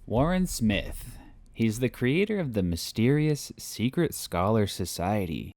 Warren Smith. He's the creator of the mysterious Secret Scholar Society.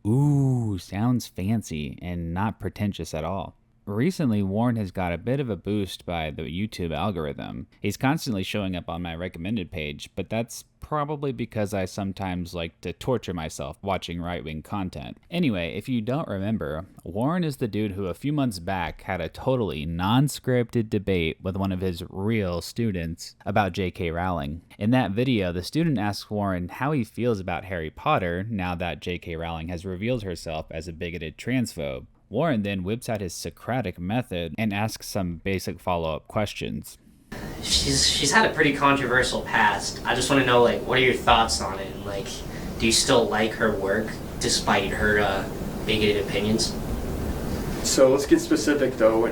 Ooh, sounds fancy and not pretentious at all. Recently, Warren has got a bit of a boost by the YouTube algorithm. He's constantly showing up on my recommended page, but that's probably because I sometimes like to torture myself watching right-wing content. Anyway, if you don't remember, Warren is the dude who a few months back had a totally non-scripted debate with one of his real students about JK Rowling. In that video, the student asks Warren how he feels about Harry Potter now that JK Rowling has revealed herself as a bigoted transphobe. Warren then whips out his Socratic method and asks some basic follow-up questions. She's had a pretty controversial past. I just want to know, what are your thoughts on it? And, do you still like her work despite her bigoted opinions? So let's get specific, though.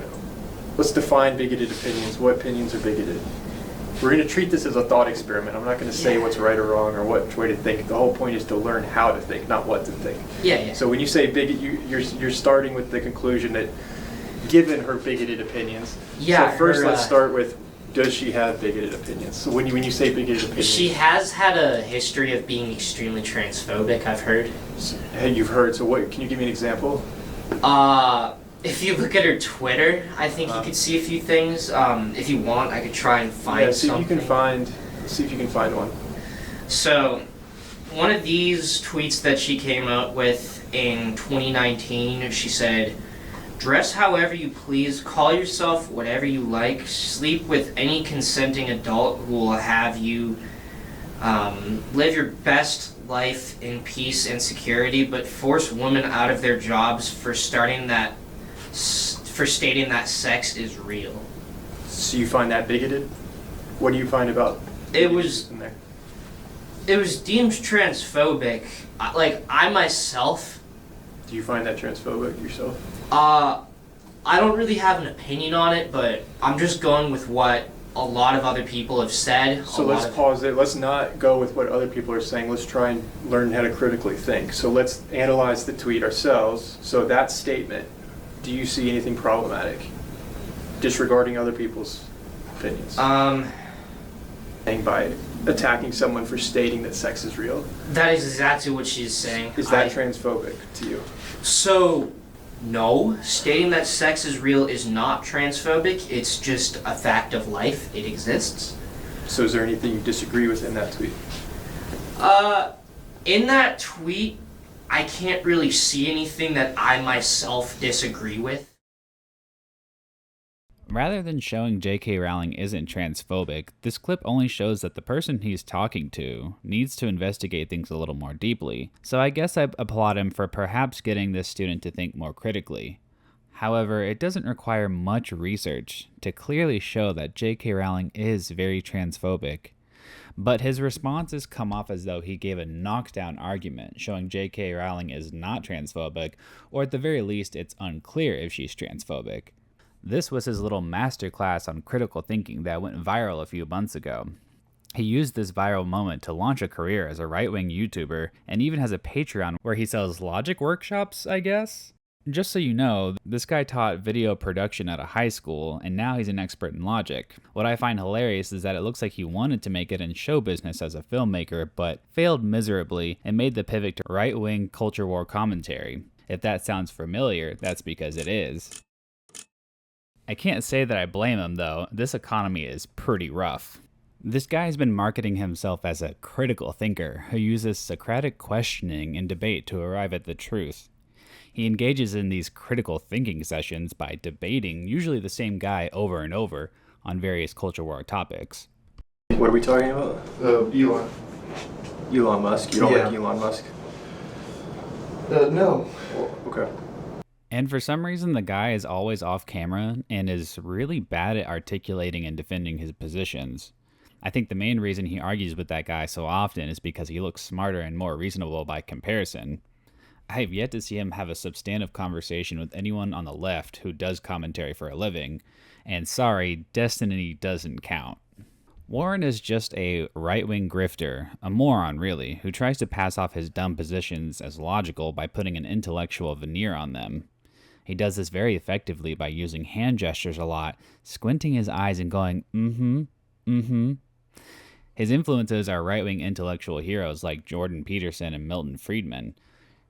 Let's define bigoted opinions. What opinions are bigoted? We're going to treat this as a thought experiment. I'm not going to say what's right or wrong or what way to think. The whole point is to learn how to think, not what to think. Yeah. So when you say bigot, you're starting with the conclusion that given her bigoted opinions. Yeah. So first let's start with, does she have bigoted opinions? So when you say bigoted opinions. She has had a history of being extremely transphobic, I've heard. You've heard. So what? Can you give me an example? If you look at her Twitter, I think you could see a few things. If you want, I could try and find see something. See if you can find one. So, one of these tweets that she came out with in 2019, she said, "Dress however you please, call yourself whatever you like, sleep with any consenting adult who will have you, live your best life in peace and security, but force women out of their jobs for stating that sex is real." So you find that bigoted? What do you find about it was in there? It was deemed transphobic. I myself, do you find that transphobic yourself? I don't really have an opinion on it, but I'm just going with what a lot of other people have said. So let's pause there. Let's not go with what other people are saying. Let's try and learn how to critically think. So let's analyze the tweet ourselves. So that statement, do you see anything problematic disregarding other people's opinions? By attacking someone for stating that sex is real. That is exactly what she's saying. Is that transphobic to you? So, no. Stating that sex is real is not transphobic. It's just a fact of life. It exists. So is there anything you disagree with in that tweet? In that tweet, I can't really see anything that I myself disagree with. Rather than showing JK Rowling isn't transphobic, this clip only shows that the person he's talking to needs to investigate things a little more deeply, so I guess I applaud him for perhaps getting this student to think more critically. However, it doesn't require much research to clearly show that JK Rowling is very transphobic. But his responses come off as though he gave a knockdown argument showing JK Rowling is not transphobic, or at the very least it's unclear if she's transphobic. This was his little masterclass on critical thinking that went viral a few months ago. He used this viral moment to launch a career as a right-wing YouTuber, and even has a Patreon where he sells logic workshops, I guess? Just so you know, this guy taught video production at a high school, and now he's an expert in logic. What I find hilarious is that it looks like he wanted to make it in show business as a filmmaker, but failed miserably and made the pivot to right-wing culture war commentary. If that sounds familiar, that's because it is. I can't say that I blame him though, this economy is pretty rough. This guy's been marketing himself as a critical thinker who uses Socratic questioning and debate to arrive at the truth. He engages in these critical thinking sessions by debating usually the same guy over and over on various culture war topics. What are we talking about? Elon. Elon Musk? You don't like Elon Musk? No. Oh, okay. And for some reason, the guy is always off camera and is really bad at articulating and defending his positions. I think the main reason he argues with that guy so often is because he looks smarter and more reasonable by comparison. I have yet to see him have a substantive conversation with anyone on the left who does commentary for a living, and sorry, destiny doesn't count. Warren is just a right-wing grifter, a moron really, who tries to pass off his dumb positions as logical by putting an intellectual veneer on them. He does this very effectively by using hand gestures a lot, squinting his eyes and going, mm-hmm. His influences are right-wing intellectual heroes like Jordan Peterson and Milton Friedman.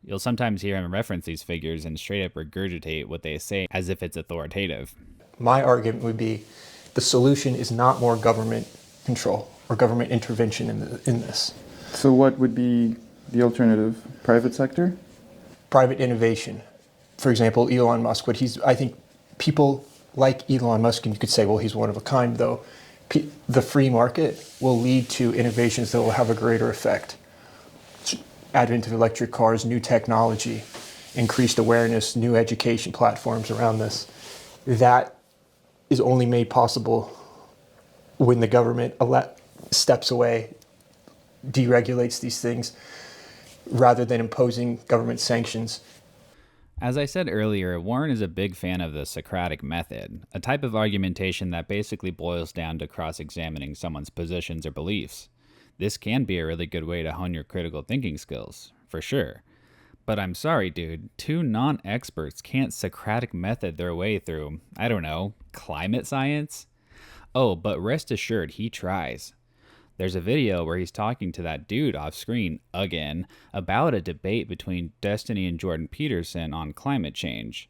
You'll sometimes hear him reference these figures and straight up regurgitate what they say as if it's authoritative. My argument would be the solution is not more government control or government intervention in this. So what would be the alternative? Private sector? Private innovation. For example, Elon Musk, I think people like Elon Musk, and you could say, well, he's one of a kind, though. The free market will lead to innovations that will have a greater effect. Advent of electric cars, new technology, increased awareness, new education platforms around this. That is only made possible when the government steps away, deregulates these things, rather than imposing government sanctions. As I said earlier, Warren is a big fan of the Socratic method, a type of argumentation that basically boils down to cross-examining someone's positions or beliefs. This can be a really good way to hone your critical thinking skills, for sure. But I'm sorry, dude, two non-experts can't Socratic method their way through, I don't know, climate science? Oh, but rest assured, he tries. There's a video where he's talking to that dude off screen, again, about a debate between Destiny and Jordan Peterson on climate change.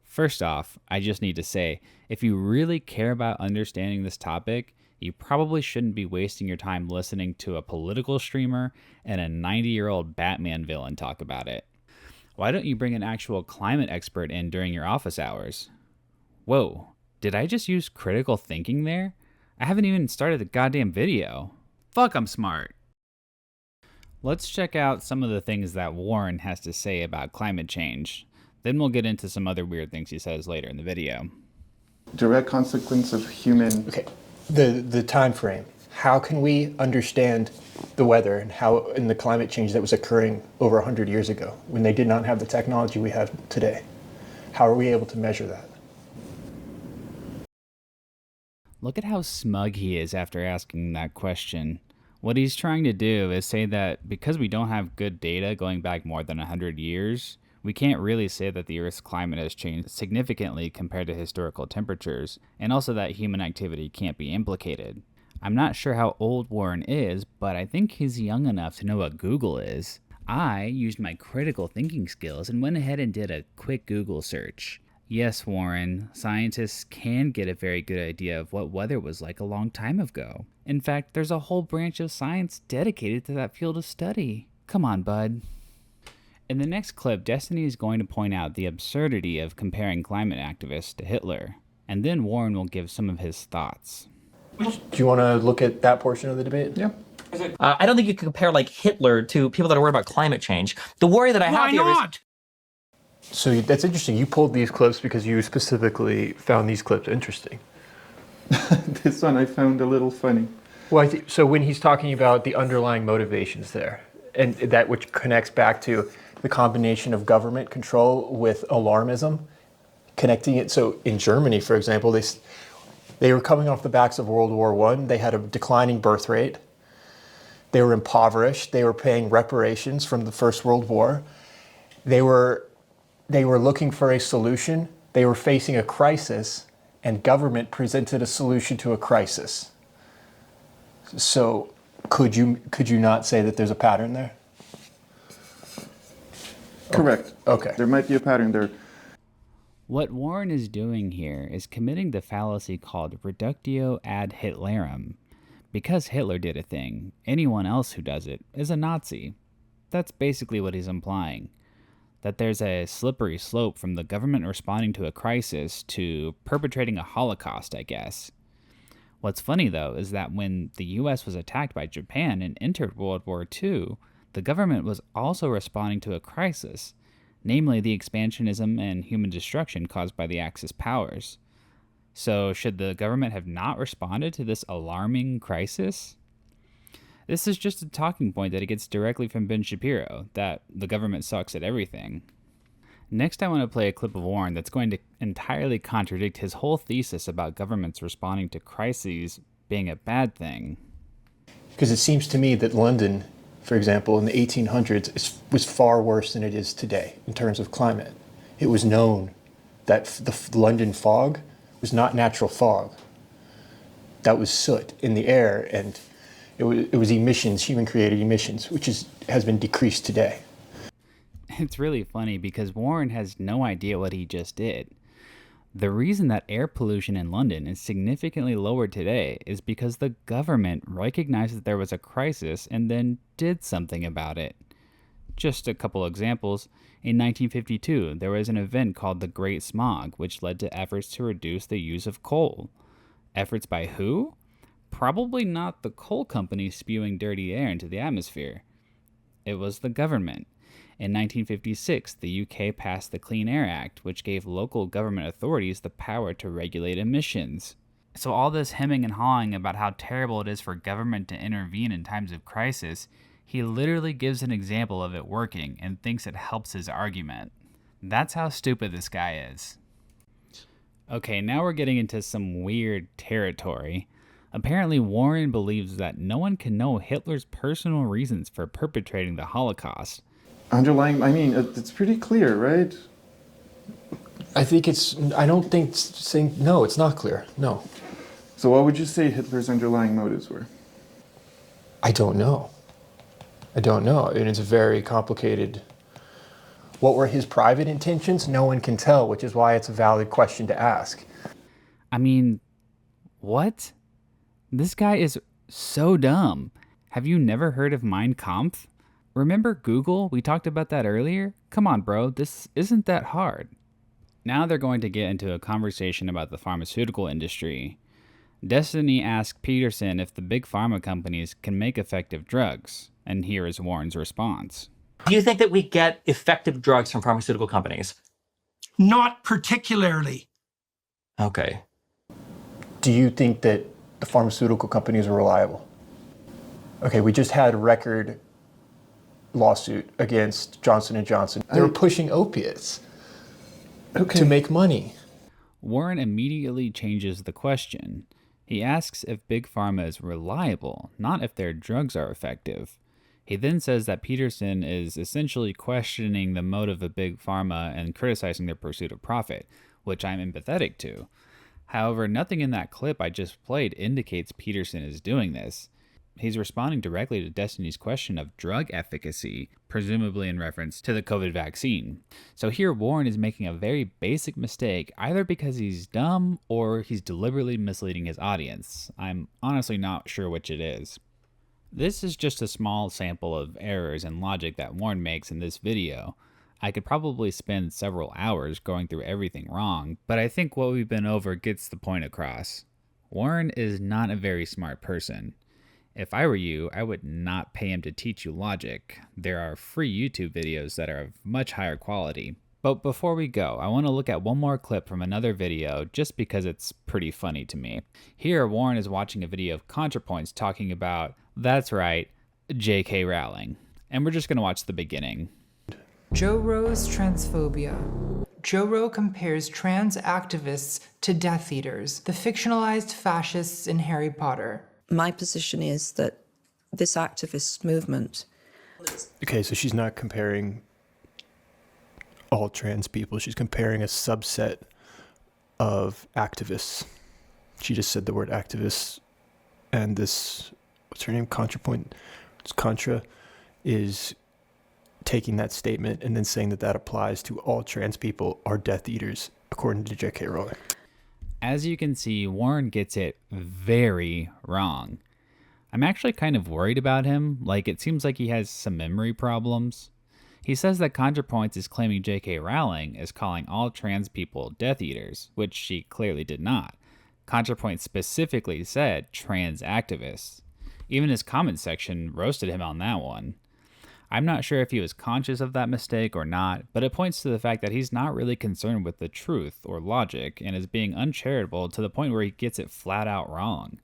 First off, I just need to say, if you really care about understanding this topic, you probably shouldn't be wasting your time listening to a political streamer and a 90-year-old Batman villain talk about it. Why don't you bring an actual climate expert in during your office hours? Whoa, did I just use critical thinking there? I haven't even started the goddamn video. Fuck, I'm smart. Let's check out some of the things that Warren has to say about climate change. Then we'll get into some other weird things he says later in the video. Direct consequence of human... Okay, the time frame. How can we understand the weather and the climate change that was occurring over 100 years ago when they did not have the technology we have today? How are we able to measure that? Look at how smug he is after asking that question. What he's trying to do is say that because we don't have good data going back more than 100 years, we can't really say that the Earth's climate has changed significantly compared to historical temperatures, and also that human activity can't be implicated. I'm not sure how old Warren is, but I think he's young enough to know what Google is. I used my critical thinking skills and went ahead and did a quick Google search. Yes, Warren, scientists can get a very good idea of what weather was like a long time ago. In fact, there's a whole branch of science dedicated to that field of study. Come on, bud. In the next clip, Destiny is going to point out the absurdity of comparing climate activists to Hitler, and then Warren will give some of his thoughts. Do you want to look at that portion of the debate? Yeah. I don't think you can compare like Hitler to people that are worried about climate change. The worry that I have here is... So that's interesting. You pulled these clips because you specifically found these clips interesting. This one I found a little funny. Well, so when he's talking about the underlying motivations there, and that which connects back to the combination of government control with alarmism, connecting it. So in Germany, for example, they were coming off the backs of World War I. They had a declining birth rate. They were impoverished. They were paying reparations from the First World War. They were looking for a solution. They were facing a crisis, and government presented a solution to a crisis. So could you not say that there's a pattern there? Correct. Okay. There might be a pattern there. What Warren is doing here is committing the fallacy called reductio ad Hitlerum. Because Hitler did a thing, anyone else who does it is a Nazi. That's basically what he's implying. That there's a slippery slope from the government responding to a crisis to perpetrating a Holocaust, I guess. What's funny, though, is that when the US was attacked by Japan and entered World War II, the government was also responding to a crisis, namely the expansionism and human destruction caused by the Axis powers. So, should the government have not responded to this alarming crisis? This is just a talking point that it gets directly from Ben Shapiro, that the government sucks at everything. Next, I want to play a clip of Warren that's going to entirely contradict his whole thesis about governments responding to crises being a bad thing. Because it seems to me that London, for example, in the 1800s was far worse than it is today in terms of climate. It was known that the London fog was not natural fog. That was soot in the air, and It was emissions, human-created emissions, which has been decreased today. It's really funny because Warren has no idea what he just did. The reason that air pollution in London is significantly lower today is because the government recognized that there was a crisis and then did something about it. Just a couple examples. In 1952, there was an event called the Great Smog, which led to efforts to reduce the use of coal. Efforts by who? Probably not the coal companies spewing dirty air into the atmosphere. It was the government. In 1956, the UK passed the Clean Air Act, which gave local government authorities the power to regulate emissions. So all this hemming and hawing about how terrible it is for government to intervene in times of crisis, he literally gives an example of it working and thinks it helps his argument. That's how stupid this guy is. Okay, now we're getting into some weird territory. Apparently, Warren believes that no one can know Hitler's personal reasons for perpetrating the Holocaust. It's pretty clear, right? I don't think saying, no, it's not clear, no. So what would you say Hitler's underlying motives were? I don't know. And it's very complicated. What were his private intentions? No one can tell, which is why it's a valid question to ask. I mean, what? This guy is so dumb. Have you never heard of Mein Kampf? Remember Google? We talked about that earlier? Come on, bro, this isn't that hard. Now they're going to get into a conversation about the pharmaceutical industry. Destiny asked Peterson if the big pharma companies can make effective drugs, and here is Warren's response. Do you think that we get effective drugs from pharmaceutical companies? Not particularly. Okay. Do you think that the pharmaceutical companies are reliable? Okay, we just had a record lawsuit against Johnson & Johnson. They were pushing opiates to make money. Warren immediately changes the question. He asks if Big Pharma is reliable, not if their drugs are effective. He then says that Peterson is essentially questioning the motive of Big Pharma and criticizing their pursuit of profit, which I'm empathetic to. However, nothing in that clip I just played indicates Peterson is doing this. He's responding directly to Destiny's question of drug efficacy, presumably in reference to the COVID vaccine. So here Warren is making a very basic mistake, either because he's dumb or he's deliberately misleading his audience. I'm honestly not sure which it is. This is just a small sample of errors in logic that Warren makes in this video. I could probably spend several hours going through everything wrong, but I think what we've been over gets the point across. Warren is not a very smart person. If I were you, I would not pay him to teach you logic. There are free YouTube videos that are of much higher quality. But before we go, I want to look at one more clip from another video just because it's pretty funny to me. Here, Warren is watching a video of ContraPoints talking about, that's right, JK Rowling. And we're just going to watch the beginning. Joe Row's transphobia. Joe Row compares trans activists to Death Eaters, the fictionalized fascists in Harry Potter. My position is that this activist movement... Okay, so she's not comparing all trans people. She's comparing a subset of activists. She just said the word activists, and this, what's her name, ContraPoint, it's Contra, is taking that statement and then saying that that applies to all trans people are Death Eaters, according to JK Rowling. As you can see, Warren gets it very wrong. I'm actually kind of worried about him, like it seems like he has some memory problems. He says that ContraPoints is claiming JK Rowling is calling all trans people Death Eaters, which she clearly did not. ContraPoints specifically said trans activists. Even his comment section roasted him on that one. I'm not sure if he was conscious of that mistake or not, but it points to the fact that he's not really concerned with the truth or logic and is being uncharitable to the point where he gets it flat out wrong.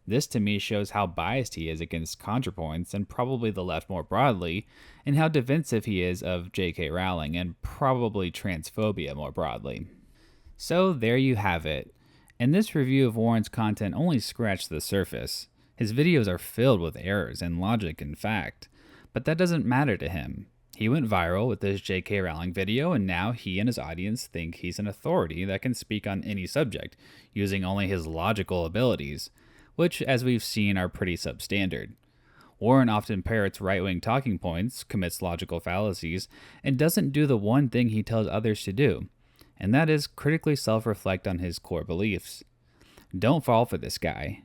This to me shows how biased he is against ContraPoints and probably the left more broadly, and how defensive he is of JK Rowling and probably transphobia more broadly. So there you have it. And this review of Warren's content only scratched the surface. His videos are filled with errors in logic and fact. But that doesn't matter to him. He went viral with this JK Rowling video, and now he and his audience think he's an authority that can speak on any subject, using only his logical abilities. which, as we've seen, are pretty substandard. Warren often parrots right-wing talking points, commits logical fallacies, and doesn't do the one thing he tells others to do, and that is critically self-reflect on his core beliefs. Don't fall for this guy.